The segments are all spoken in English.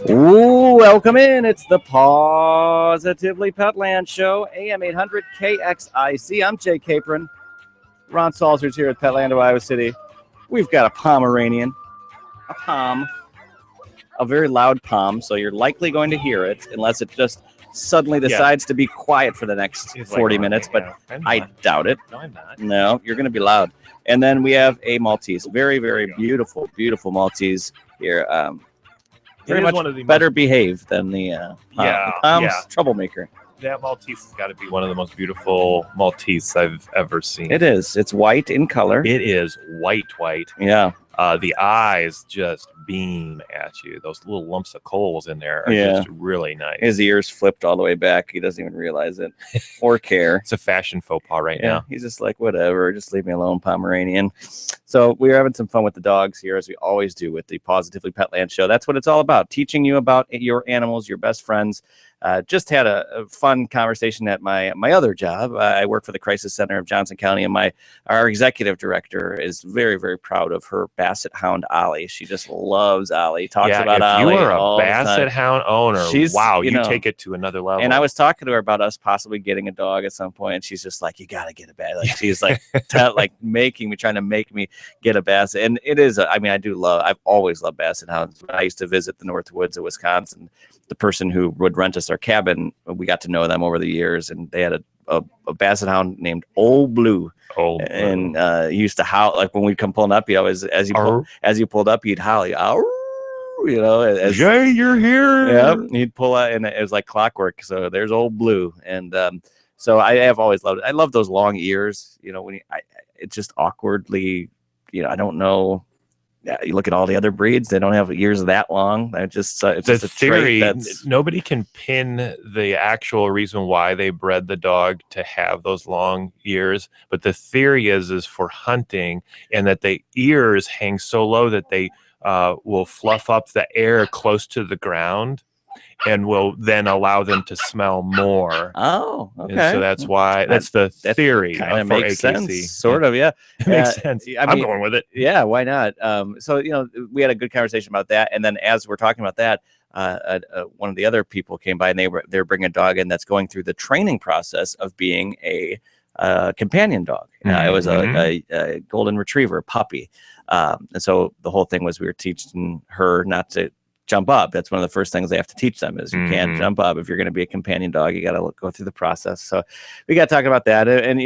Ooh, welcome in. It's the PAWSitivily Petland Show, AM 800 KXIC. I'm Jay Capron. Ron Salzer's here at Petland of Iowa City. We've got a Pomeranian, a pom, a very loud pom, so you're likely going to hear it unless it just suddenly decides to be quiet for the next 40 minutes, but I doubt it. No, I'm not. No, you're going to be loud. And then we have a Maltese, very, very beautiful, beautiful Maltese here. Very much better behaved than the Pom's troublemaker. That Maltese has got to be one of the most beautiful Maltese I've ever seen. It is. It's white in color. It is white. Yeah. The eyes just beam at you. Those little lumps of coals in there are just really nice. His ears flipped all the way back. He doesn't even realize it or care. It's a fashion faux pas right now. He's just like, whatever, just leave me alone, Pomeranian. So we're having some fun with the dogs here, as we always do with the PAWSitively Petland Show. That's what it's all about, teaching you about your animals, your best friends. Just had a fun conversation at my other job. I work for the Crisis Center of Johnson County, and our executive director is very, very proud of her Basset Hound, Ollie. She just loves Ollie. Talks about Ollie. If you are a Basset Hound owner, wow, you take it to another level. And I was talking to her about us possibly getting a dog at some point, and she's just like, "You got to get a Basset." Like she's like, trying to make me get a Basset. And it is. I've always loved Basset Hounds. When I used to visit the North Woods of Wisconsin, the person who would rent us our cabin, we got to know them over the years, and they had a Basset Hound named Old Blue. And he used to howl like when we'd come pulling up. He always, as you pulled up, he'd howl, Jay, you're here. Yeah, he'd pull out, and it was like clockwork. So there's Old Blue, and so I have always loved it. I love those long ears. It's just awkwardly, I don't know. Yeah, you look at all the other breeds; they don't have ears that long. It's just a theory. Trait nobody can pin the actual reason why they bred the dog to have those long ears, but the theory is for hunting, and that the ears hang so low that they will fluff up the air close to the ground, and will then allow them to smell more. Oh, okay. And so that's why that's the theory. Kind of makes sense, sort of. Yeah, it makes sense. I'm going with it. Yeah, why not? So we had a good conversation about that, and then as we're talking about that, one of the other people came by, and they're bringing a dog in that's going through the training process of being a companion dog. It was a golden retriever puppy, and so the whole thing was we were teaching her not to jump up. That's one of the first things they have to teach them is you can't jump up. If you're going to be a companion dog, you got to go through the process. So we got to talk about that. And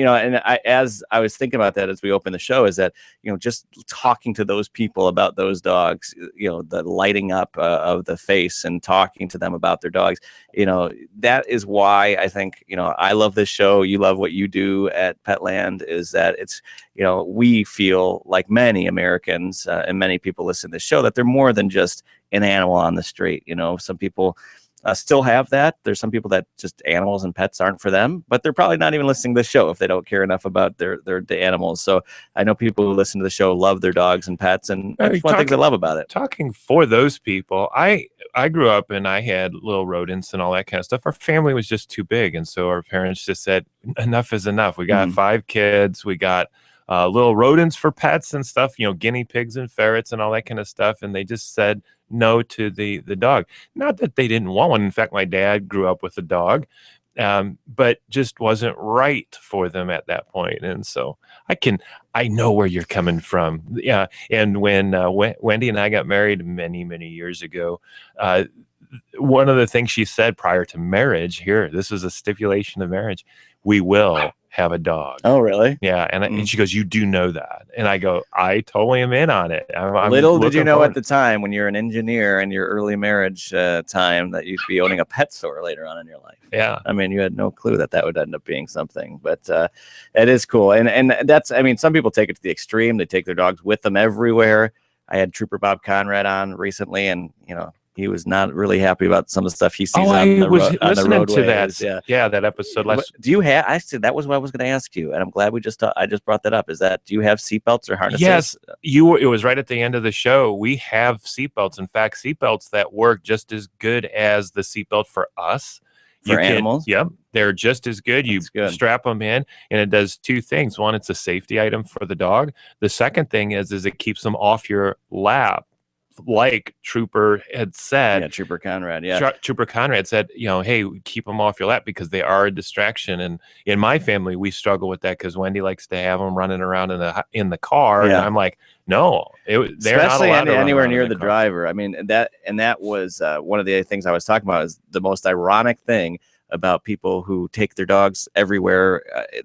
as I was thinking about that as we open the show, is that, just talking to those people about those dogs, the lighting up of the face and talking to them about their dogs, that is why I think, I love this show. You love what you do at Petland, is that it's, we feel like many Americans and many people listen to this show that they're more than just an animal on the street. Some people still have that. There's some people that just animals and pets aren't for them, but they're probably not even listening to the show if they don't care enough about the animals. So I know people who listen to the show love their dogs and pets, and that's one of the things I love about it. Talking for those people, I grew up and I had little rodents and all that kind of stuff. Our family was just too big, and so our parents just said, enough is enough. We got 5 kids. We got little rodents for pets and stuff, guinea pigs and ferrets and all that kind of stuff. And they just said no to the dog. Not that they didn't want one. In fact, my dad grew up with a dog, but just wasn't right for them at that point. And so I know where you're coming from. Yeah. And when Wendy and I got married many, many years ago, one of the things she said prior to marriage, this is a stipulation of marriage, we will have a dog. Oh, really? Yeah. And she goes, you do know that? And I go, I totally am in on it. Little did you know at the time, when you're an engineer in your early marriage time, that you'd be owning a pet store later on in your life. Yeah. You had no clue that would end up being something, but it is cool. And that's, some people take it to the extreme. They take their dogs with them everywhere. I had Trooper Bob Conrad on recently, and, he was not really happy about some of the stuff he sees on the roadways. To that. Yeah, that episode. Do you have? Actually, that was what I was going to ask you, and I'm glad I just brought that up. Is that, do you have seatbelts or harnesses? Yes, it was right at the end of the show. We have seatbelts. In fact, seatbelts that work just as good as the seatbelt for us. For animals? Yep, they're just as good. You strap them in, and it does 2 things. One, it's a safety item for the dog. The second thing is it keeps them off your lap. like Trooper had said. Yeah, Trooper Conrad. Yeah, Trooper Conrad said, hey, keep them off your lap because they are a distraction. And in my family, we struggle with that because Wendy likes to have them running around in the car, and I'm like, no, they're especially not allowed to anywhere near the the driver. I mean, that was one of the things I was talking about. Is the most ironic thing about people who take their dogs everywhere,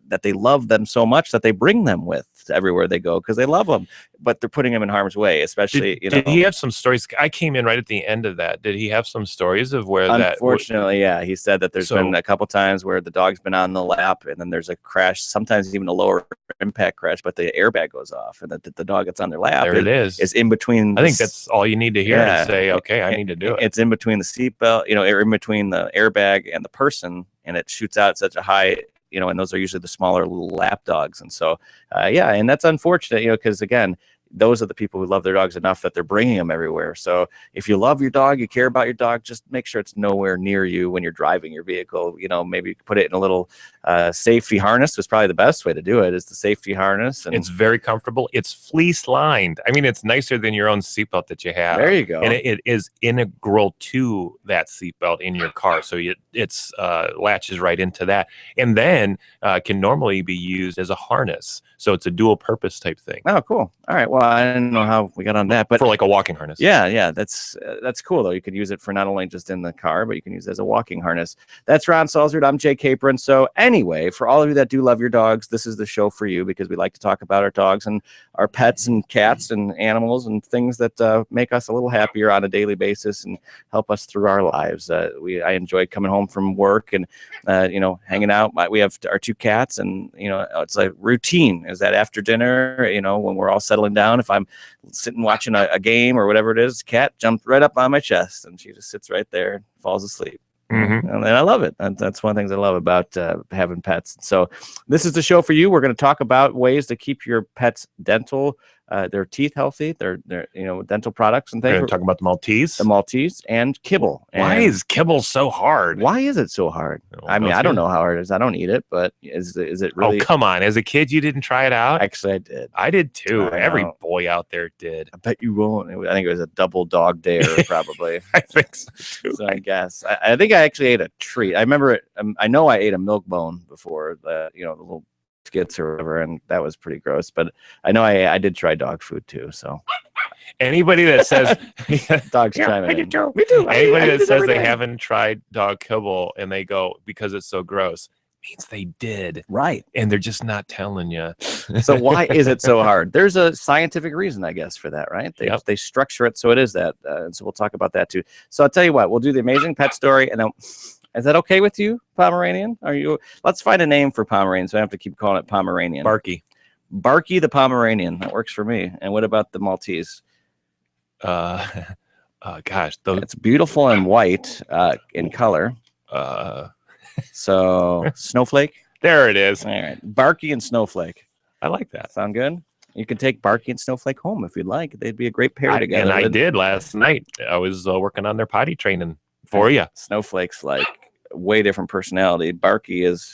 that they love them so much that they bring them with everywhere they go because they love them, but they're putting them in harm's way, especially, Did he have some stories? I came in right at the end of that. Did he have some stories of where unfortunately, yeah, he said that there's been a couple times where the dog's been on the lap and then there's a crash, sometimes even a lower impact crash, but the airbag goes off and the dog gets on their lap. There it is. It's in between. I think that's all you need to hear to say, okay, I need to do it. It's in between the seatbelt, or in between the airbag and the person, and it shoots out at such a high, and those are usually the smaller little lap dogs. And so, and that's unfortunate, because again, those are the people who love their dogs enough that they're bringing them everywhere. So if you love your dog, you care about your dog, just make sure it's nowhere near you when you're driving your vehicle. Maybe put it in a little safety harness. Was probably the best way to do it, is the safety harness. And it's very comfortable. It's fleece lined. I mean, it's nicer than your own seatbelt that you have. There you go. And it is integral to that seatbelt in your car. So it's latches right into that. And then can normally be used as a harness. So it's a dual purpose type thing. Oh, cool. All right. Well, I didn't know how we got on that, but for like a walking harness. Yeah. That's cool though. You could use it for not only just in the car, but you can use it as a walking harness. That's Ron Salzard. I'm Jay Capron. So anyway, for all of you that do love your dogs, this is the show for you, because we like to talk about our dogs and our pets and cats and animals and things that make us a little happier on a daily basis and help us through our lives. I enjoy coming home from work and, hanging out. We have our 2 cats, and, it's a routine. Is that after dinner, when we're all settling down, if I'm sitting watching a game or whatever it is, cat jumped right up on my chest and she just sits right there and falls asleep. Mm-hmm. And I love it. That's one of the things I love about having pets. So this is the show for you. We're going to talk about ways to keep your pets dental, their teeth healthy, their dental products and things. We're going to talk about the Maltese and kibble. Why is kibble so hard? Why is it so hard? I mean, I don't know how hard it is. I don't eat it, but is it really? Oh, come on. As a kid, you didn't try it out? Actually, I did. I did too. Every boy out there did. I bet you won't. I think it was a double dog dare, probably. I think so too. So I guess. I think I actually ate a treat. I remember it. I know I ate a milk bone before, the little skits or whatever, and that was pretty gross. But I know I did try dog food too. So anybody that says dogs chiming in. Me too. Anybody that says they haven't tried dog kibble and they go because it's so gross means they did. Right. And they're just not telling you. So why is it so hard? There's a scientific reason, I guess, for that, right? They structure it so it is that. And so we'll talk about that too. So I'll tell you what, we'll do the amazing pet story, and then is that okay with you, Pomeranian? Let's find a name for Pomeranian, so I have to keep calling it Pomeranian. Barky the Pomeranian. That works for me. And what about the Maltese? Gosh, it's beautiful and white in color. So Snowflake. There it is. All right, Barky and Snowflake. I like that. Sound good? You can take Barky and Snowflake home if you'd like. They'd be a great pair together. And I did last night. I was working on their potty training for you. Snowflake's like way different personality. Barky is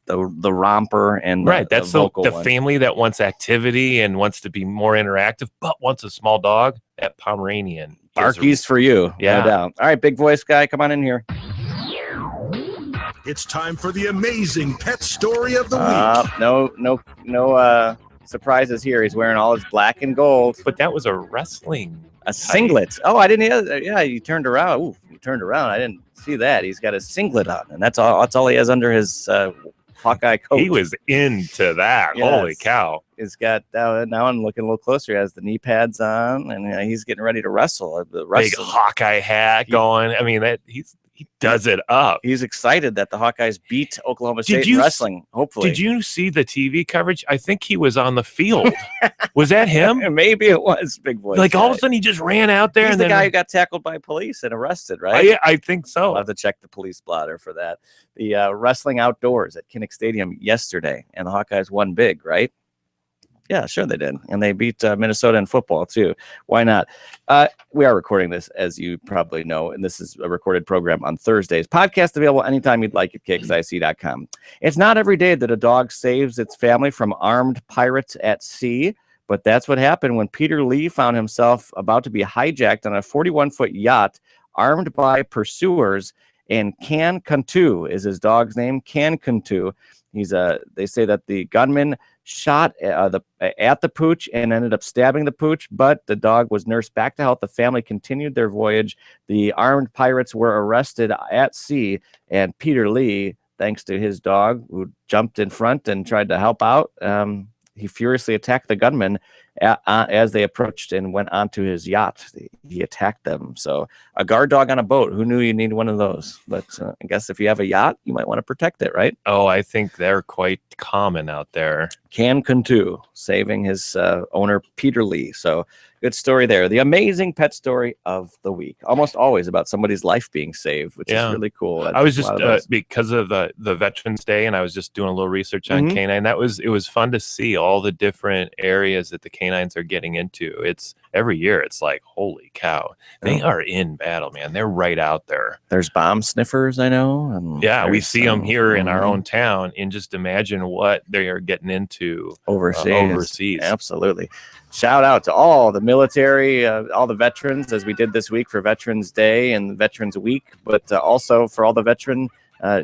the romper and right. That's the one. Family that wants activity and wants to be more interactive, but wants a small dog. That Pomeranian. Barky's for you. Yeah. No doubt. All right, big voice guy, come on in here. It's time for the amazing pet story of the week. No surprises here. He's wearing all his black and gold. But that was a wrestling. A singlet. Oh, I didn't hear that. Yeah, you turned around. Ooh, you turned around. I didn't see that. He's got a singlet on, and that's all he has under his Hawkeye coat. He was into that. Yes. Holy cow. He's got, now I'm looking a little closer. He has the knee pads on, and he's getting ready to wrestle. Big Hawkeye hat going. I mean, he does it up. He's excited that the Hawkeyes beat Oklahoma State in wrestling, hopefully. Did you see the TV coverage? I think he was on the field. Was that him? Maybe it was, big boy. Like all of a sudden he just ran out there. He's the guy who got tackled by police and arrested, right? Yeah, I think so. I'll have to check the police blotter for that. The wrestling outdoors at Kinnick Stadium yesterday, and the Hawkeyes won big, right? Yeah, sure they did. And they beat Minnesota in football, too. Why not? We are recording this, as you probably know, and this is a recorded program on Thursdays. Podcast available anytime you'd like at KXIC.com. It's not every day that a dog saves its family from armed pirates at sea, But that's what happened when Peter Lee found himself about to be hijacked on a 41-foot yacht armed by pursuers. And Can Cantu is his dog's name. Can Cantu. They say that the gunman shot at the pooch and ended up stabbing the pooch, but the dog was nursed back to health. The family continued their voyage. The armed pirates were arrested at sea, and Peter Lee, thanks to his dog, who jumped in front and tried to help out, he furiously attacked the gunman as they approached and went onto his yacht. He attacked them. So a guard dog on a boat, who knew you need one of those? But I guess if you have a yacht, you might want to protect it, right? Oh, I think they're quite common out there. Can Cantu saving his owner, Peter Lee. So good story there. The amazing pet story of the week. Almost always about somebody's life being saved, which is really cool. I was just because of the Veterans Day, and I was just doing a little research on canine. It was fun to see all the different areas that the canines are getting into. It's every year. It's like, holy cow, they are in battle, man. They're right out there. There's bomb sniffers, I know. And we see them here in our own town, and just imagine what they are getting into overseas. Absolutely. Shout out to all the military, all the veterans, as we did this week for Veterans Day and Veterans Week, but also for all the veteran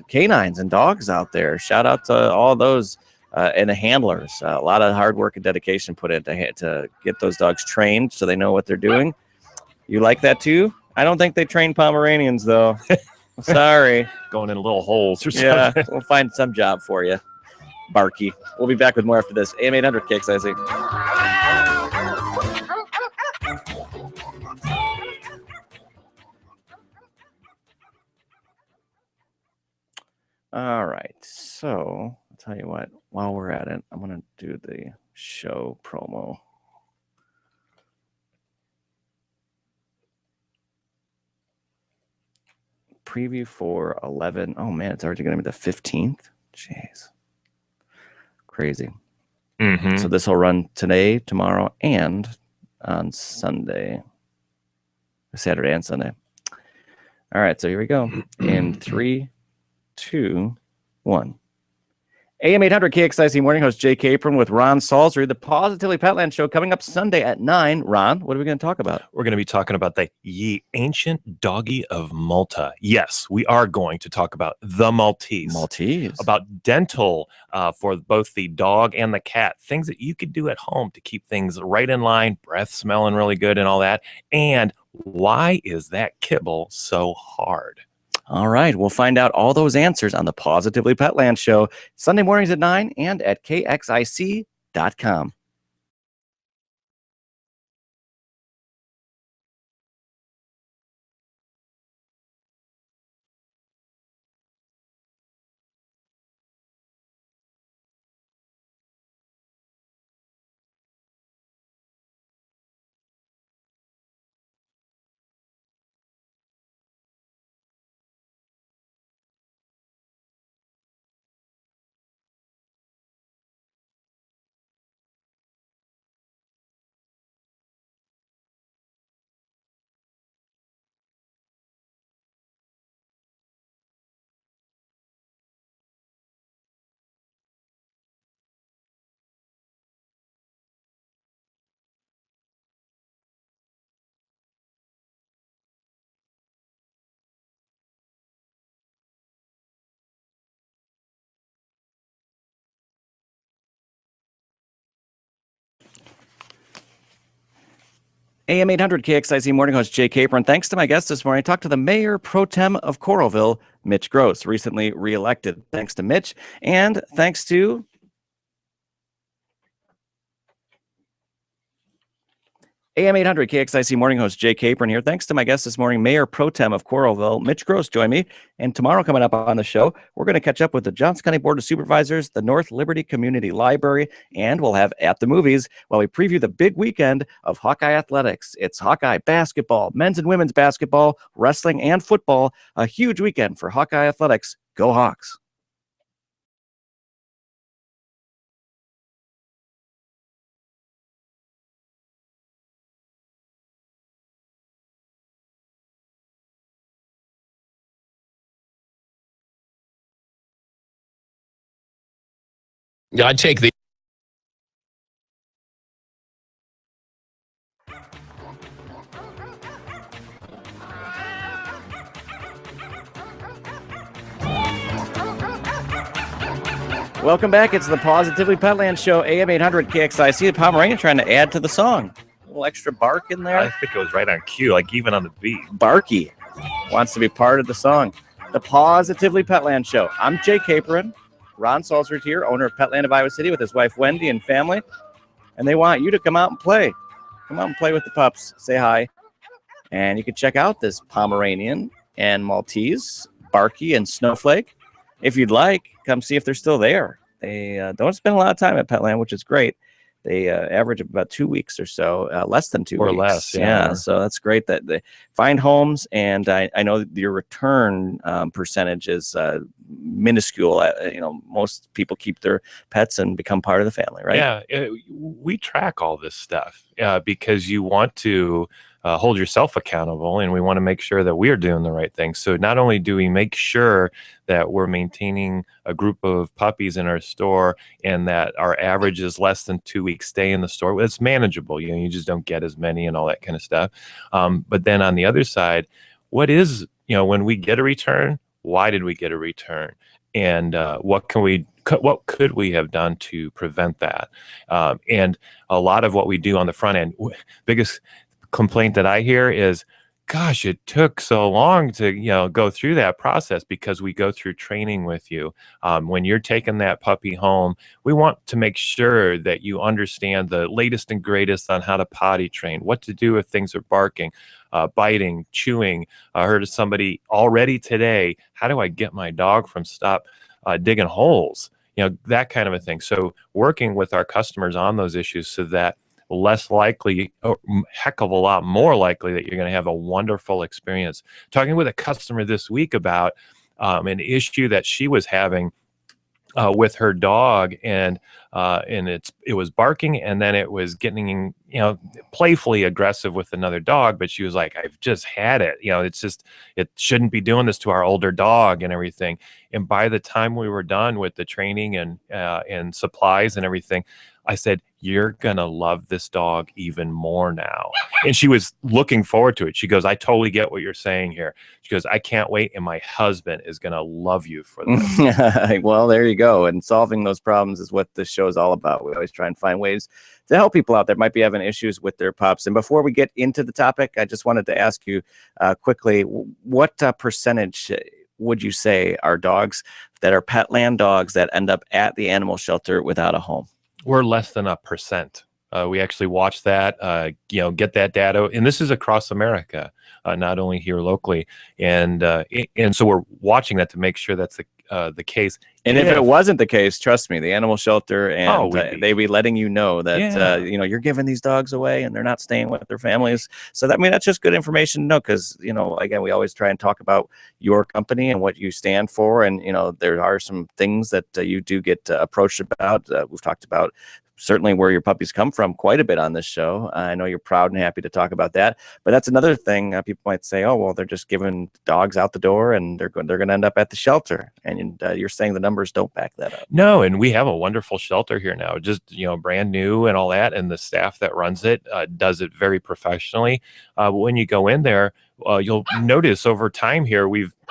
canines and dogs out there. Shout out to all those and the handlers. A lot of hard work and dedication put in to get those dogs trained so they know what they're doing. You like that too? I don't think they train Pomeranians, though. Sorry. Going in little holes or something. Yeah, we'll find some job for you, Barky. We'll be back with more after this. AM 800 KXIZ. All right, so I'll tell you what, while we're at it, I'm going to do the show promo. Preview for 11. Oh, man, it's already going to be the 15th. Jeez. Crazy. So this will run today, tomorrow, and on Sunday. Saturday and Sunday. All right, so here we go. In 3, 2, 1. AM 800 KXIC Morning Host Jay Capron with Ron Salsbury, the Positively Petland Show, coming up Sunday at 9. Ron, what are we going to talk about? We're going to be talking about the ye ancient doggy of Malta. Yes, we are going to talk about the Maltese. About dental for both the dog and the cat. Things that you could do at home to keep things right in line, breath smelling really good and all that. And why is that kibble so hard? All right, we'll find out all those answers on the Positively Petland Show, Sunday mornings at 9 and at KXIC.com. AM 800 KXIC Morning Host Jay Capron. Thanks to my guest this morning. I talked to the Mayor Pro Tem of Coralville, Mitch Gross, recently reelected. Thanks to Mitch, and thanks to AM 800 KXIC Morning Host Jay Capron here. Thanks to my guest this morning, Mayor Pro Tem of Coralville, Mitch Gross, join me. And tomorrow, coming up on the show, we're going to catch up with the Johnson County Board of Supervisors, the North Liberty Community Library, and we'll have At the Movies while we preview the big weekend of Hawkeye Athletics. It's Hawkeye basketball, men's and women's basketball, wrestling, and football. A huge weekend for Hawkeye Athletics. Go Hawks. Yeah, I'd take the Welcome back. It's the Positively Petland Show, AM 800 KXIC. The Pomeranian trying to add to the song. A little extra bark in there. I think it was right on cue, like even on the beat. Barky wants to be part of the song. The Positively Petland Show. I'm Jay Caperin. Ron Salzert here, owner of Petland of Iowa City with his wife Wendy and family. And they want you to come out and play. Come out and play with the pups. Say hi. And you can check out this Pomeranian and Maltese, Barky and Snowflake. If you'd like, come see if they're still there. They don't spend a lot of time at Petland, which is great. They average about 2 weeks or so, less than 2 weeks. Or less, yeah. So that's great that they find homes. And I know that your return percentage is minuscule. Most people keep their pets and become part of the family, right? Yeah, we track all this stuff because you want to hold yourself accountable, and we want to make sure that we are doing the right thing. So not only do we make sure that we're maintaining a group of puppies in our store and that our average is less than 2 weeks stay in the store, it's manageable. You just don't get as many and all that kind of stuff. But then on the other side, what is, when we get a return, why did we get a return? And what could we have done to prevent that? And a lot of what we do on the front end, biggest complaint that I hear is, gosh, it took so long to go through that process, because we go through training with you. When you're taking that puppy home, we want to make sure that you understand the latest and greatest on how to potty train, what to do if things are barking, biting, chewing. I heard of somebody already today, how do I get my dog from stop digging holes? That kind of a thing. So working with our customers on those issues so that less likely, or heck of a lot more likely, that you're going to have a wonderful experience. Talking with a customer this week about an issue that she was having with her dog, and it was barking, and then it was getting playfully aggressive with another dog. But she was like, I've just had it. It shouldn't be doing this to our older dog and everything. And by the time we were done with the training and supplies and everything, I said, you're going to love this dog even more now. And she was looking forward to it. She goes, I totally get what you're saying here. She goes, I can't wait. And my husband is going to love you for this. Well, there you go. And solving those problems is what this show is all about. We always try and find ways to help people out there might be having issues with their pups. And before we get into the topic, I just wanted to ask you quickly, what percentage would you say are dogs that are Petland dogs that end up at the animal shelter without a home? We're less than 1%. We actually watch that, get that data, and this is across America, not only here locally, and so we're watching that to make sure that's the case. And if it wasn't the case, trust me, the animal shelter and they'd be letting you know that you're giving these dogs away and they're not staying with their families. So that's just good information to know, because again, we always try and talk about your company and what you stand for, and there are some things that you do get approached about. We've talked about certainly where your puppies come from quite a bit on this show. I know you're proud and happy to talk about that, but that's another thing. People might say, oh, well, they're just giving dogs out the door and they're going to end up at the shelter. And you're saying the numbers don't back that up. No, and we have a wonderful shelter here now, just, brand new and all that. And the staff that runs it does it very professionally. When you go in there, you'll notice over time here,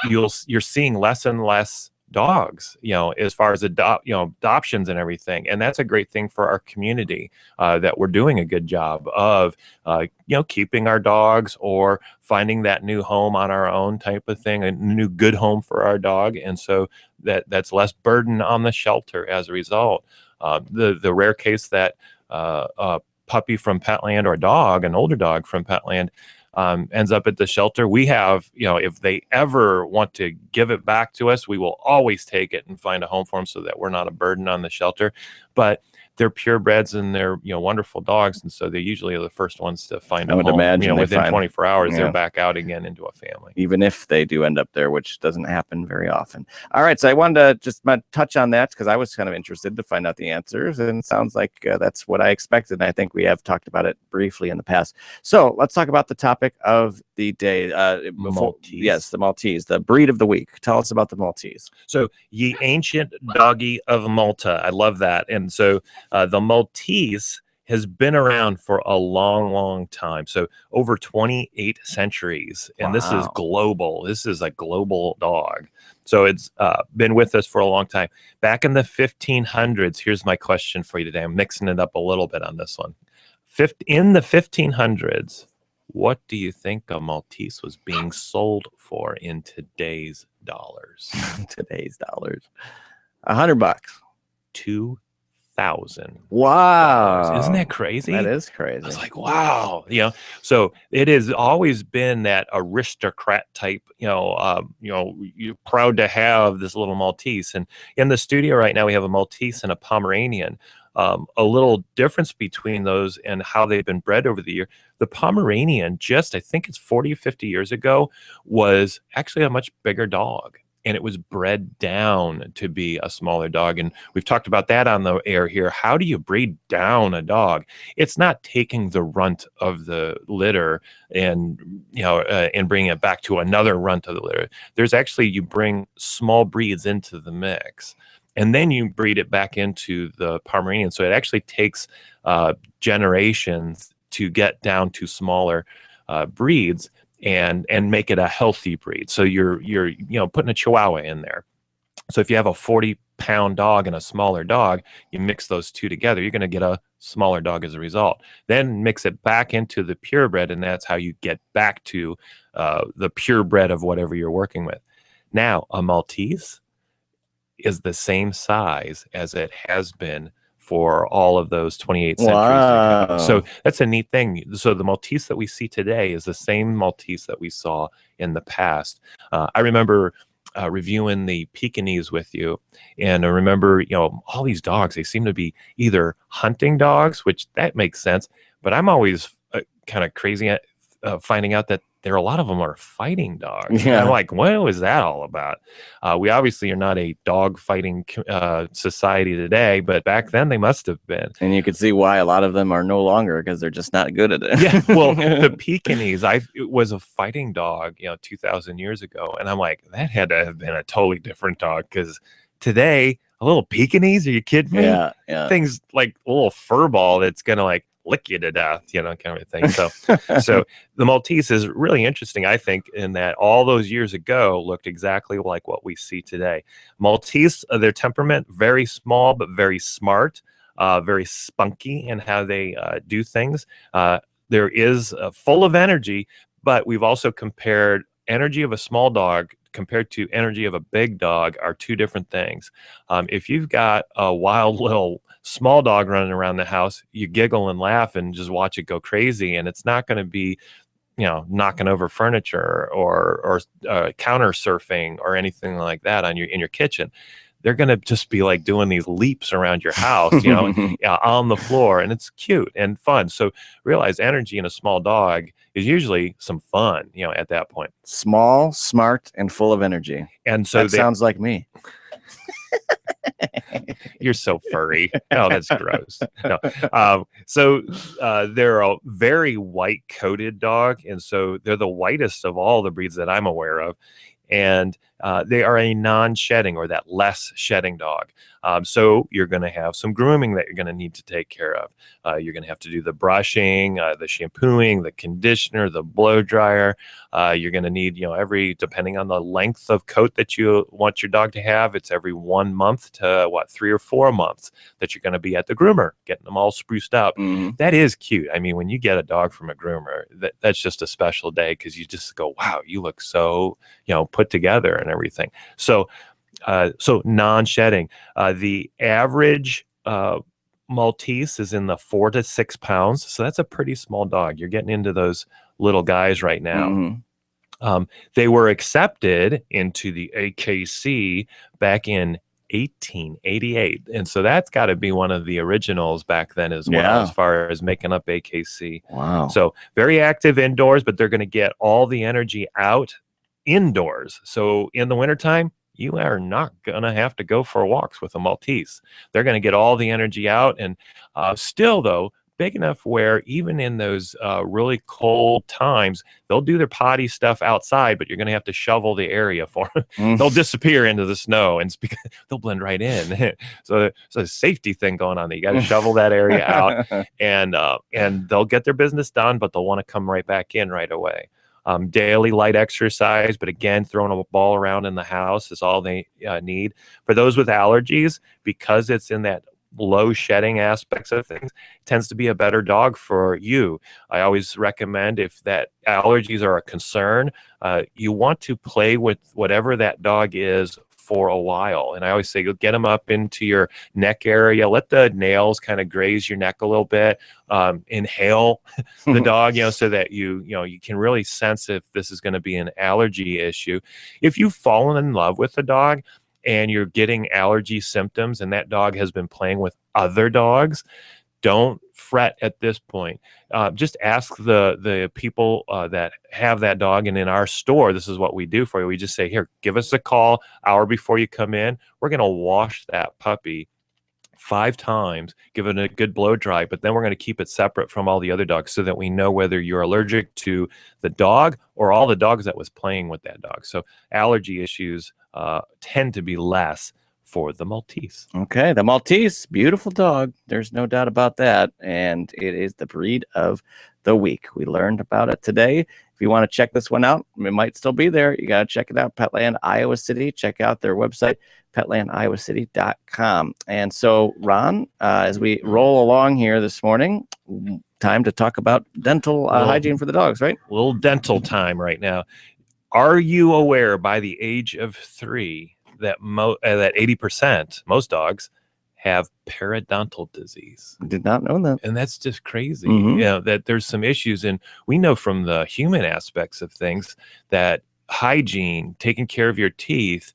you're seeing less and less dogs, as far as adoptions and everything. And that's a great thing for our community, that we're doing a good job of, keeping our dogs or finding that new home on our own type of thing, a new good home for our dog. And so that's less burden on the shelter as a result. The rare case that a puppy from Petland or a dog, an older dog from Petland, ends up at the shelter, we have, if they ever want to give it back to us, we will always take it and find a home for them so that we're not a burden on the shelter. But they're purebreds and they're wonderful dogs, and so they usually are the first ones to find a home. I would imagine within 24 hours they're back out again into a family, even if they do end up there, which doesn't happen very often. All right, so I wanted to just touch on that because I was kind of interested to find out the answers, and it sounds like that's what I expected, and I think we have talked about it briefly in the past. So let's talk about the topic of the day. Maltese. Yes, the Maltese, the breed of the week. Tell us about the Maltese. So, ye ancient doggy of Malta. I love that. And so the Maltese has been around for a long, long time. So over 28 centuries. And this is global. This is a global dog. So it's been with us for a long time. Back in the 1500s, here's my question for you today. I'm mixing it up a little bit on this one. In the 1500s, what do you think a Maltese was being sold for in today's dollars? Today's dollars. $100. 2,000. Wow. Isn't that crazy? That is crazy. I was like, wow. So it has always been that aristocrat type, you're proud to have this little Maltese. And in the studio right now, we have a Maltese and a Pomeranian. A little difference between those and how they've been bred over the year. The Pomeranian, I think it's 40 or 50 years ago, was actually a much bigger dog. And it was bred down to be a smaller dog. And we've talked about that on the air here. How do you breed down a dog? It's not taking the runt of the litter and bringing it back to another runt of the litter. There's actually, you bring small breeds into the mix. And then you breed it back into the Pomeranian. So it actually takes generations to get down to smaller breeds and make it a healthy breed. So you're putting a Chihuahua in there. So if you have a 40-pound dog and a smaller dog, you mix those two together, you're going to get a smaller dog as a result. Then mix it back into the purebred, and that's how you get back to the purebred of whatever you're working with. Now, a Maltese is the same size as it has been for all of those 28 centuries ago. So that's a neat thing. So the Maltese that we see today is the same Maltese that we saw in the past. I remember reviewing the Pekingese with you, and I remember, all these dogs, they seem to be either hunting dogs, which that makes sense, but I'm always kind of crazy at finding out that a lot of them are fighting dogs. Yeah. And I'm like, what was that all about? We obviously are not a dog fighting society today, but back then they must have been. And you can see why a lot of them are no longer, because they're just not good at it. Yeah, well, the Pekingese, it was a fighting dog, 2,000 years ago. And I'm like, that had to have been a totally different dog, because today, a little Pekingese, are you kidding me? Yeah. Things like a little fur ball that's going to lick you to death, kind of thing. So the Maltese is really interesting, I think, in that all those years ago looked exactly like what we see today. Maltese, their temperament, very small but very smart, very spunky in how they do things. There is full of energy, but we've also compared energy of a small dog compared to energy of a big dog are two different things. If you've got a wild little small dog running around the house, you giggle and laugh and just watch it go crazy, and it's not going to be knocking over furniture or counter surfing or anything like that in your kitchen. They're going to just be doing these leaps around your house, on the floor, and it's cute and fun. So realize energy in a small dog is usually some fun, at that point. Small, smart, and full of energy. And so that sounds like me. You're so furry. Oh, that's gross. No. So they're a very white-coated dog, and so they're the whitest of all the breeds that I'm aware of. And they are a non-shedding, or that less shedding dog. So you're going to have some grooming that you're going to need to take care of. You're going to have to do the brushing, the shampooing, the conditioner, the blow dryer. You're going to need, depending on the length of coat that you want your dog to have, it's every 1 month to 3 or 4 months that you're going to be at the groomer, getting them all spruced up. Mm-hmm. That is cute. I mean, when you get a dog from a groomer, that's just a special day, because you just go, wow, you look so, put together and everything. So non-shedding. The average Maltese is in the 4 to 6 pounds. So that's a pretty small dog. You're getting into those little guys right now. Mm-hmm. They were accepted into the AKC back in 1888. And so that's got to be one of the originals back then as well, as far as making up AKC. Wow. So very active indoors, but they're going to get all the energy out indoors. So in the wintertime, you are not going to have to go for walks with a Maltese. They're going to get all the energy out, and still, though, big enough where even in those really cold times, they'll do their potty stuff outside, but you're going to have to shovel the area for them. They'll disappear into the snow, and it's because they'll blend right in. So it's a safety thing going on there. You got to shovel that area out, and they'll get their business done, but they'll want to come right back in right away. Daily light exercise, but again, throwing a ball around in the house is all they need. For those with allergies, because it's in that low shedding aspects of things, it tends to be a better dog for you. I always recommend, if that allergies are a concern, you want to play with whatever that dog is for a while. And I always say, get them up into your neck area, let the nails kind of graze your neck a little bit, inhale the dog, so that you can really sense if this is going to be an allergy issue. If you've fallen in love with a dog and you're getting allergy symptoms and that dog has been playing with other dogs, don't fret at this point. Just ask the people that have that dog. And in our store, this is what we do for you. We just say, here, give us a call hour before you come in. We're going to wash that puppy 5 times, give it a good blow dry, but then we're going to keep it separate from all the other dogs so that we know whether you're allergic to the dog or all the dogs that was playing with that dog. So allergy issues tend to be less for the Maltese. Okay, the Maltese, beautiful dog. There's no doubt about that. And it is the breed of the week. We learned about it today. If you want to check this one out, it might still be there. You got to check it out. Petland Iowa City. Check out their website, petlandiowacity.com. And so, Ron, as we roll along here this morning, time to talk about dental hygiene for the dogs, right? A little dental time right now. Are you aware by the age of 3 that that 80%, most dogs, have periodontal disease? I did not know that. And that's just crazy. That there's some issues. And we know from the human aspects of things that hygiene, taking care of your teeth,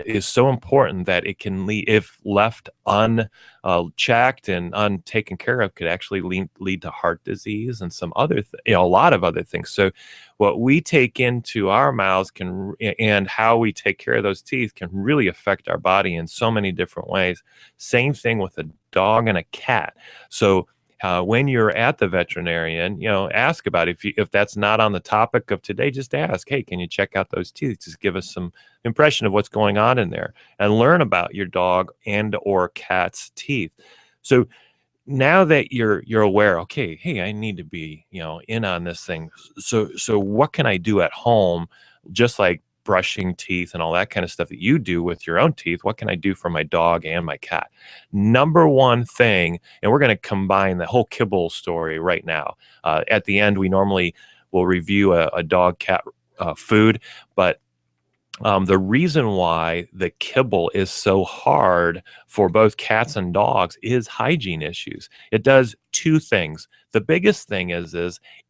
is so important that it can lead, if left unchecked and untaken care of, could actually lead to heart disease and some other, a lot of other things. So what we take into our mouths and how we take care of those teeth can really affect our body in so many different ways. Same thing with a dog and a cat. So when you're at the veterinarian, ask about it. If that's not on the topic of today, just ask, hey, can you check out those teeth? Just give us some impression of what's going on in there and learn about your dog and or cat's teeth. So now that you're aware, okay, hey, I need to be, in on this thing. So what can I do at home? Just like brushing teeth and all that kind of stuff that you do with your own teeth, what can I do for my dog and my cat? Number one thing, and we're going to combine the whole kibble story right now. At the end, we normally will review a dog cat food, but the reason why the kibble is so hard for both cats and dogs is hygiene issues. It does 2 things. The biggest thing is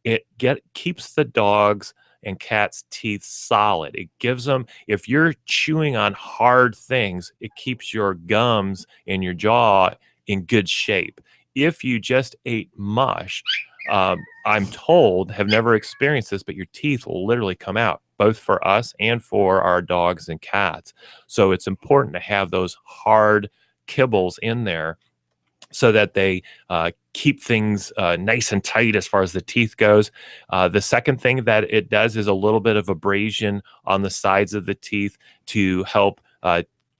it keeps the dogs and cats' teeth solid. It gives them, if you're chewing on hard things, it keeps your gums and your jaw in good shape. If you just ate mush, I'm told, have never experienced this, but your teeth will literally come out, both for us and for our dogs and cats. So it's important to have those hard kibbles in there so that they keep things nice and tight as far as the teeth goes. The second thing that it does is a little bit of abrasion on the sides of the teeth to help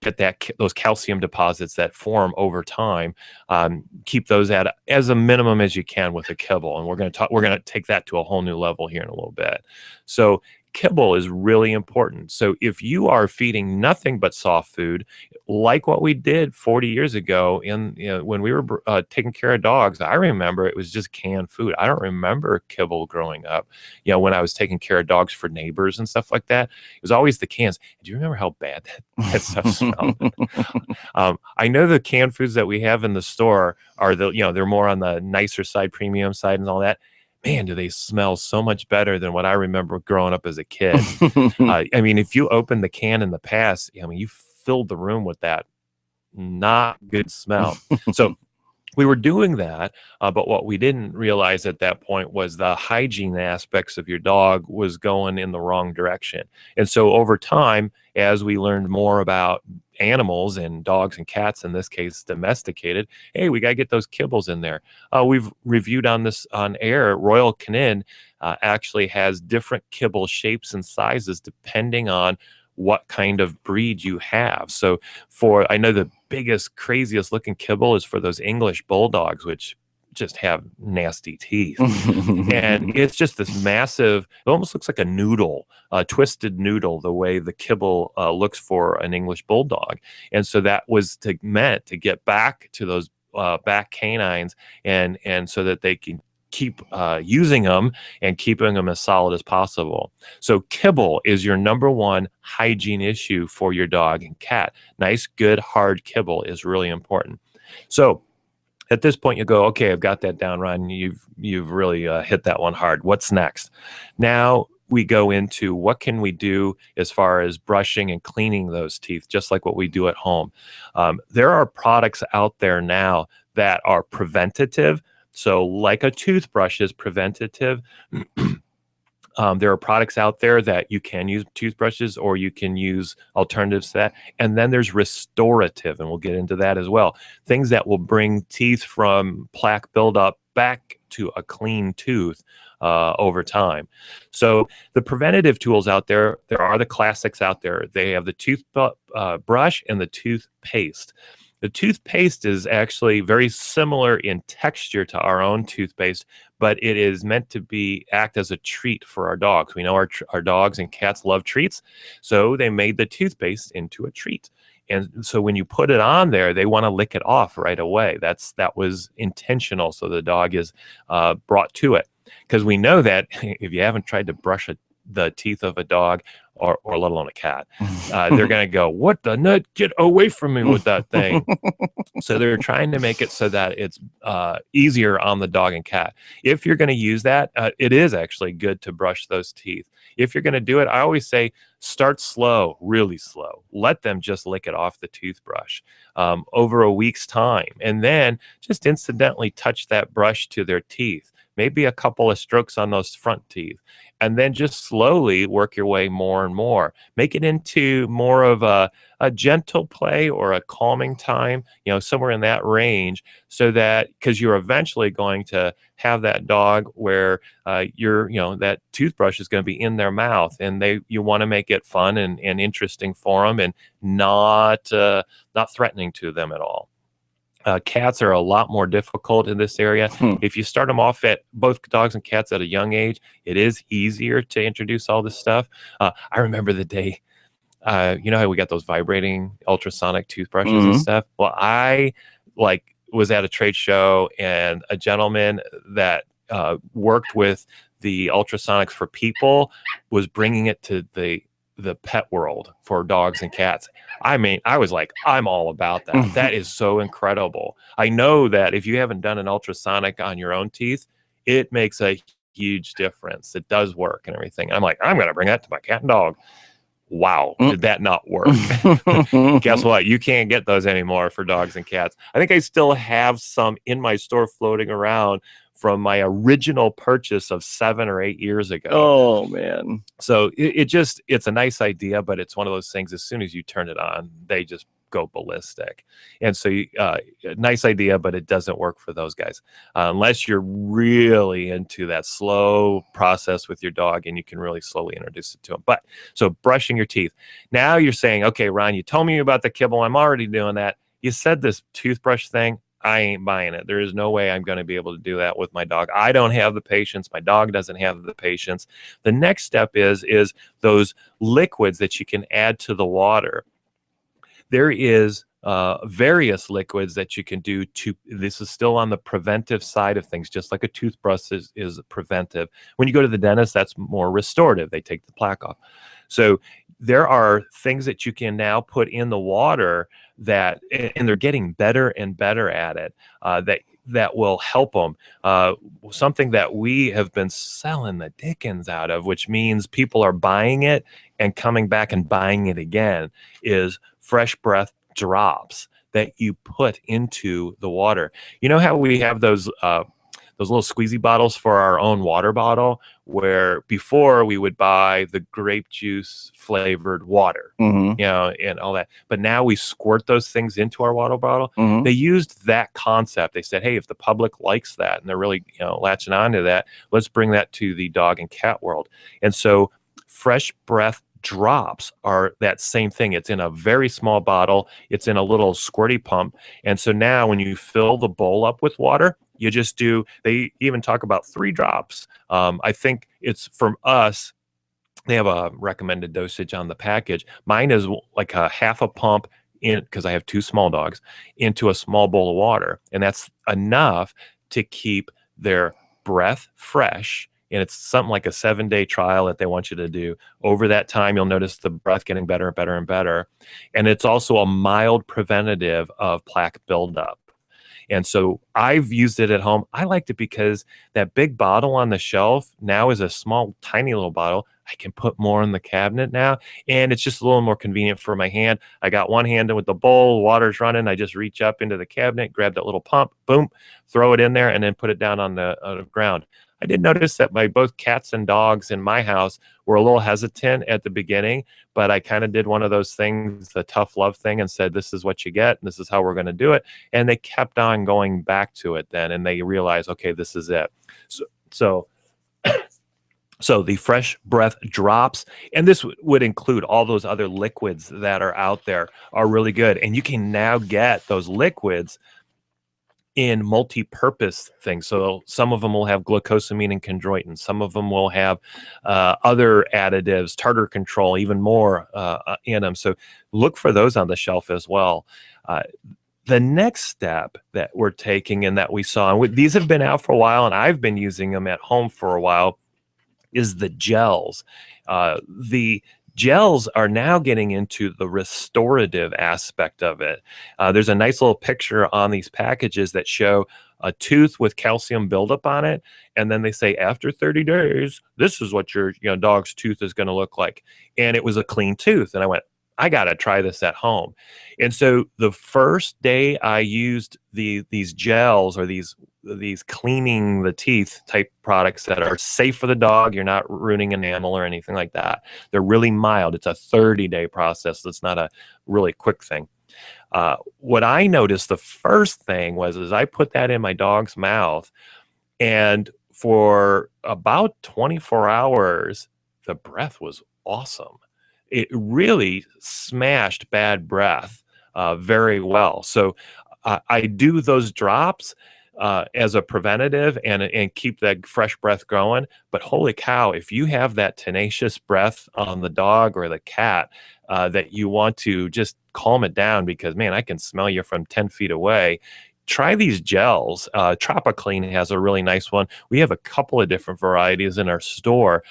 get those calcium deposits that form over time. Keep those at as a minimum as you can with a kibble, and we're going to take that to a whole new level here in a little bit. So kibble is really important. So if you are feeding nothing but soft food, like what we did 40 years ago when we were taking care of dogs, I remember it was just canned food. I don't remember kibble growing up. When I was taking care of dogs for neighbors and stuff like that, it was always the cans. Do you remember how bad that stuff smelled? I know the canned foods that we have in the store are they're more on the nicer side, premium side and all that. Man, do they smell so much better than what I remember growing up as a kid. If you opened the can in the past, you filled the room with that not good smell. So we were doing that, but what we didn't realize at that point was the hygiene aspects of your dog was going in the wrong direction. And so over time, as we learned more about animals, and dogs and cats in this case domesticated, hey, we got to get those kibbles in there. We've reviewed on this on air. Royal Canin actually has different kibble shapes and sizes depending on what kind of breed you have. So I know the biggest, craziest looking kibble is for those English bulldogs, which just have nasty teeth. And it's just this massive, it almost looks like a noodle, a twisted noodle, the way the kibble looks for an English bulldog. And so that was meant to get back to those back canines, and so that they can keep using them and keeping them as solid as possible. So kibble is your number one hygiene issue for your dog and cat. Nice, good, hard kibble is really important. So at this point, you go, okay, I've got that down, Ron. You've really hit that one hard. What's next? Now we go into what can we do as far as brushing and cleaning those teeth, just like what we do at home. There are products out there now that are preventative. So like a toothbrush is preventative. There are products out there that you can use toothbrushes, or you can use alternatives to that. And then there's restorative, and we'll get into that as well. Things that will bring teeth from plaque buildup back to a clean tooth over time. So the preventative tools out there are the classics out there. They have the toothbrush and the toothpaste. The toothpaste is actually very similar in texture to our own toothpaste, but it is meant to act as a treat for our dogs. We know our dogs and cats love treats, so they made the toothpaste into a treat. And so when you put it on there, they want to lick it off right away. That was intentional, so the dog is brought to it. Because we know that if you haven't tried to brush the teeth of a dog, or let alone a cat, they're going to go, what the nut? Get away from me with that thing. So they're trying to make it so that it's easier on the dog and cat. If you're going to use that, it is actually good to brush those teeth. If you're going to do it, I always say start slow, really slow. Let them just lick it off the toothbrush over a week's time. And then just incidentally touch that brush to their teeth. Maybe a couple of strokes on those front teeth, and then just slowly work your way more and more. Make it into more of a gentle play or a calming time, somewhere in that range, so that, because you're eventually going to have that dog where that toothbrush is going to be in their mouth, and you want to make it fun and interesting for them, and not threatening to them at all. Cats are a lot more difficult in this area. If you start them off at both dogs and cats at a young age, it is easier to introduce all this stuff. I remember the day, you know how we got those vibrating ultrasonic toothbrushes and stuff? Well, I was at a trade show, and a gentleman that worked with the ultrasonics for people was bringing it to the pet world for dogs and cats. I mean, I was like, I'm all about that. That is so incredible. I know that if you haven't done an ultrasonic on your own teeth, it makes a huge difference. It does work and everything. I'm like, I'm going to bring that to my cat and dog. Wow, did that not work? Guess what? You can't get those anymore for dogs and cats. I think I still have some in my store floating around from my original purchase of 7 or 8 years ago. Oh, man. So it's a nice idea, but it's one of those things, as soon as you turn it on, they just go ballistic. And so nice idea, but it doesn't work for those guys unless you're really into that slow process with your dog, and you can really slowly introduce it to them. But so brushing your teeth. Now you're saying, okay, Ron, you told me about the kibble. I'm already doing that. You said this toothbrush thing. I ain't buying it. There is no way I'm going to be able to do that with my dog. I don't have the patience. My dog doesn't have the patience. The next step is those liquids that you can add to the water. There is various liquids that you can do this is still on the preventive side of things, just like a toothbrush is preventive. When you go to the dentist, that's more restorative. They take the plaque off. So there are things that you can now put in the water and they're getting better and better at it, that will help them. Something that we have been selling the dickens out of, which means people are buying it and coming back and buying it again, is fresh breath drops that you put into the water. You know how we have those those little squeezy bottles for our own water bottle, where before we would buy the grape juice flavored water, Mm-hmm. you know, and all that. But now we squirt those things into our water bottle. Mm-hmm. They used that concept. They said, hey, if the public likes that and they're really, you know, latching onto that, let's bring that to the dog and cat world. And so Fresh Breath drops are that same thing. It's in a very small bottle. It's in a little squirty pump. And so now when you fill the bowl up with water, you just do, they even talk about 3 drops. I think it's from us, they have a recommended dosage on the package. Mine is like a half a pump in, because I have 2 small dogs, into a small bowl of water. And that's enough to keep their breath fresh. And it's something like a 7-day trial that they want you to do. Over that time, you'll notice the breath getting better and better and better. And it's also a mild preventative of plaque buildup. And so I've used it at home. I liked it because that big bottle on the shelf now is a small, tiny little bottle. I can put more in the cabinet now, and it's just a little more convenient for my hand. I got one hand in with the bowl, water's running. I just reach up into the cabinet, grab that little pump, boom, throw it in there, and then put it down on the ground. I did notice that both cats and dogs in my house were a little hesitant at the beginning, but I kind of did one of those things, the tough love thing, and said, this is what you get, and this is how we're going to do it. And they kept on going back to it then, and they realized, okay, this is it. So the Fresh Breath drops, and this would include all those other liquids that are out there, are really good. And you can now get those liquids in multi-purpose things. So some of them will have glucosamine and chondroitin. Some of them will have other additives, tartar control, even more in them. So look for those on the shelf as well. The next step that we're taking and that we saw, and these have been out for a while, and I've been using them at home for a while, is the gels. The gels are now getting into the restorative aspect of it. There's a nice little picture on these packages that show a tooth with calcium buildup on it, and then they say after 30 days, this is what your dog's tooth is going to look like. And it was a clean tooth, and I went, I got to try this at home. And so the first day I used these gels, or these cleaning the teeth type products that are safe for the dog, you're not ruining enamel or anything like that. They're really mild. It's a 30-day process. That's not a really quick thing. What I noticed the first thing was I put that in my dog's mouth, and for about 24 hours, the breath was awesome. It really smashed bad breath very well. So I do those drops as a preventative and keep that fresh breath going. But holy cow, if you have that tenacious breath on the dog or the cat that you want to just calm it down, because, man, I can smell you from 10 feet away, try these gels. Tropiclean has a really nice one. We have a couple of different varieties in our store.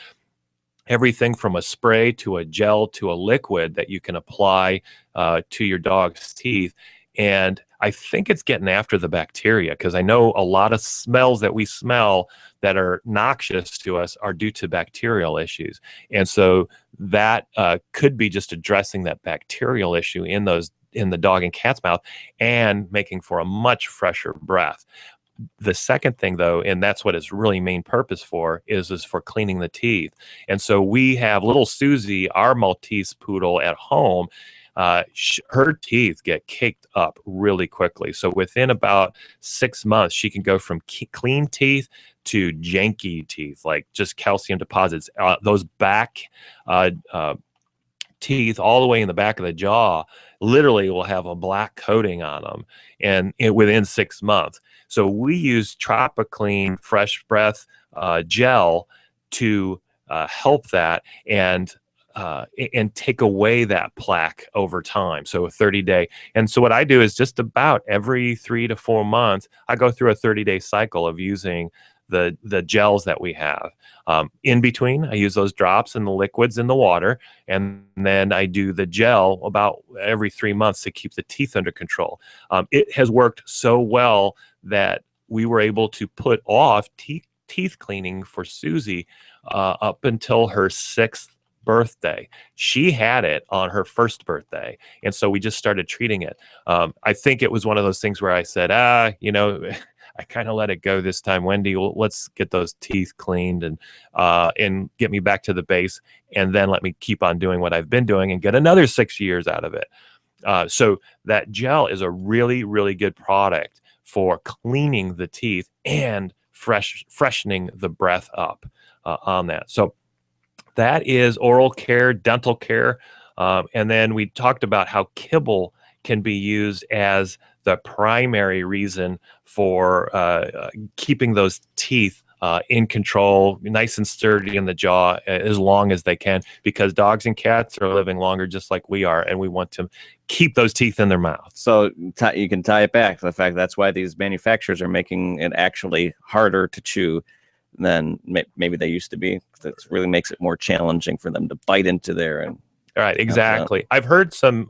Everything from a spray to a gel to a liquid that you can apply to your dog's teeth. And I think it's getting after the bacteria, because I know a lot of smells that we smell that are noxious to us are due to bacterial issues. And so that could be just addressing that bacterial issue in the dog and cat's mouth and making for a much fresher breath. The second thing, though, and that's what its really main purpose for, is for cleaning the teeth. And so we have little Susie, our Maltese poodle, at home. Her teeth get caked up really quickly. So within about 6 months, she can go from clean teeth to janky teeth, like just calcium deposits. Those back teeth all the way in the back of the jaw literally will have a black coating on them, and within 6 months. So we use Tropiclean Fresh Breath gel to help that and take away that plaque over time. So a 30-day. And so what I do is just about every 3 to 4 months, I go through a 30-day cycle of using the gels that we have. In between, I use those drops and the liquids in the water, and then I do the gel about every 3 months to keep the teeth under control. It has worked so well that we were able to put off teeth cleaning for Susie up until her 6th birthday. She had it on her 1st birthday, and so we just started treating it. I think it was one of those things where I said, I kind of let it go this time. Wendy, let's get those teeth cleaned and get me back to the base, and then let me keep on doing what I've been doing and get another 6 years out of it. So that gel is a really, really good product for cleaning the teeth and freshening the breath up on that. So that is oral care, dental care. And then we talked about how kibble can be used as the primary reason for keeping those teeth in control, nice and sturdy in the jaw as long as they can, because dogs and cats are living longer just like we are, and we want to keep those teeth in their mouth. So you can tie it back to the fact that's why these manufacturers are making it actually harder to chew than maybe they used to be. That really makes it more challenging for them to bite into there. And all right, exactly. I've heard some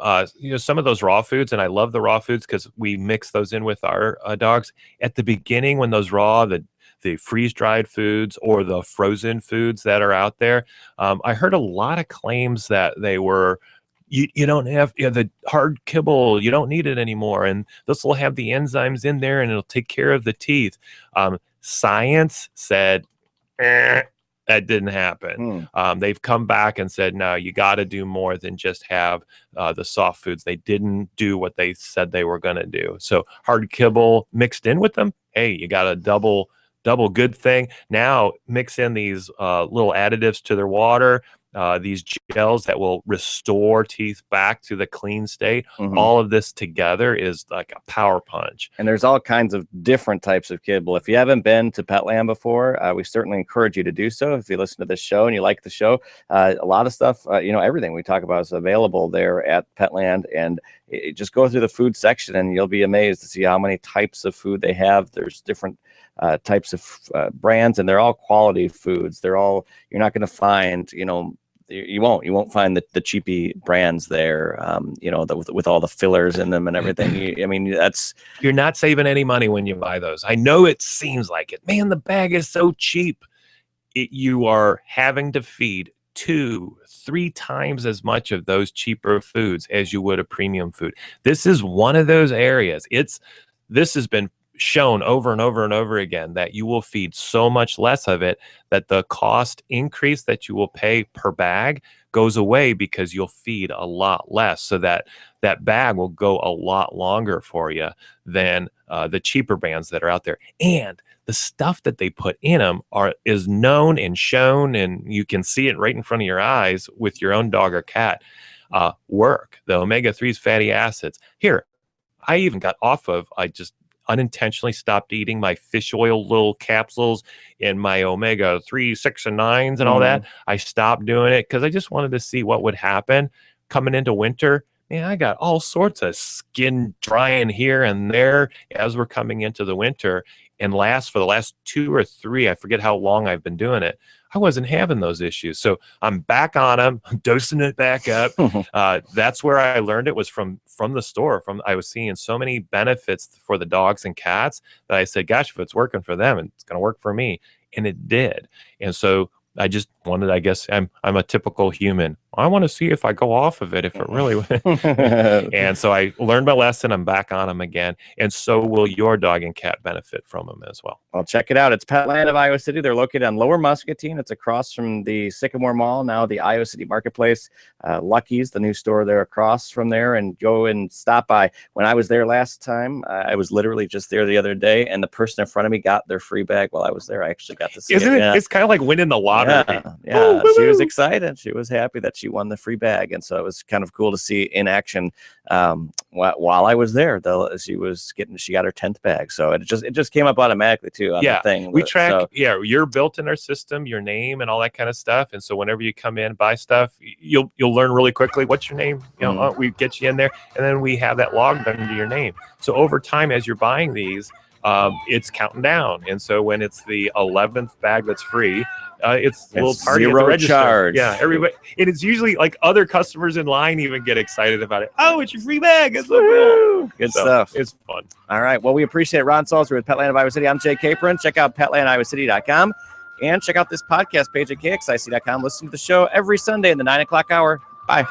some of those raw foods, and I love the raw foods because we mix those in with our dogs. At the beginning, when those raw, the freeze-dried foods or the frozen foods that are out there, I heard a lot of claims that they were, you don't have the hard kibble, you don't need it anymore, and this will have the enzymes in there and it'll take care of the teeth. Science said that didn't happen. They've come back and said, no, you got to do more than just have the soft foods. They didn't do what they said they were going to do. So hard kibble mixed in with them, hey, you got a double good thing. Now mix in these little additives to their water, these gels that will restore teeth back to the clean state. All of this together is like a power punch. And there's all kinds of different types of kibble. If you haven't been to Petland before, we certainly encourage you to do so. If you listen to this show and you like the show, a lot of stuff, everything we talk about is available there at Petland. And just go through the food section and you'll be amazed to see how many types of food they have. There's different types of brands, and they're all quality foods. You're not going to find, you won't find the cheapy brands there, with all the fillers in them and everything. You're not saving any money when you buy those. I know it seems like it. Man, the bag is so cheap. You are having to feed 2-3 times as much of those cheaper foods as you would a premium food. This is one of those areas. This has been shown over and over and over again that you will feed so much less of it that the cost increase that you will pay per bag goes away because you'll feed a lot less, so that bag will go a lot longer for you than the cheaper brands that are out there. And the stuff that they put in them is known and shown, and you can see it right in front of your eyes with your own dog or cat. Work the omega-3s, fatty acids. Here, I even got off of, I just unintentionally stopped eating my fish oil little capsules and my omega-3, 6, and 9s and all that. I stopped doing it because I just wanted to see what would happen coming into winter. Man, I got all sorts of skin drying here and there as we're coming into the winter. And for the last 2 or 3, I forget how long I've been doing it, I wasn't having those issues. So I'm back on them, dosing it back up. That's where I learned it, was from the store. I was seeing so many benefits for the dogs and cats that I said, gosh, if it's working for them, it's going to work for me. And it did. And so I just wanted, I guess I'm a typical human. I want to see if I go off of it, if it really and so I learned my lesson. I'm back on them again. And so will your dog and cat benefit from them as well. Well, check it out. It's Petland of Iowa City. They're located on Lower Muscatine. It's across from the Sycamore Mall, now the Iowa City Marketplace. Lucky's, the new store there across from there, and go and stop by. When I was there last time, I was literally just there the other day, and the person in front of me got their free bag while I was there. I actually got to see it. Isn't it? Yeah. It's kind of like winning the lottery. Yeah. She was excited. She was happy that she won the free bag, and so it was kind of cool to see in action while I was there. She got her 10th bag, so it just came up automatically too on the thing. We track. You're built in our system, your name and all that kind of stuff, and so whenever you come in buy stuff, you'll learn really quickly what's your name. We get you in there, and then we have that logged under your name. So over time, as you're buying these, it's counting down, and so when it's the 11th bag that's free, it's a little party at the register. Charge. Yeah, everybody, and it's usually like other customers in line even get excited about it. Oh, it's your free bag! It's so cool. Good stuff. It's fun. All right. Well, we appreciate it. Ron Salzer with Petland of Iowa City. I'm Jay Capron. Check out PetlandIowaCity.com and check out this podcast page at KXIC.com. Listen to the show every Sunday in the 9 o'clock hour. Bye.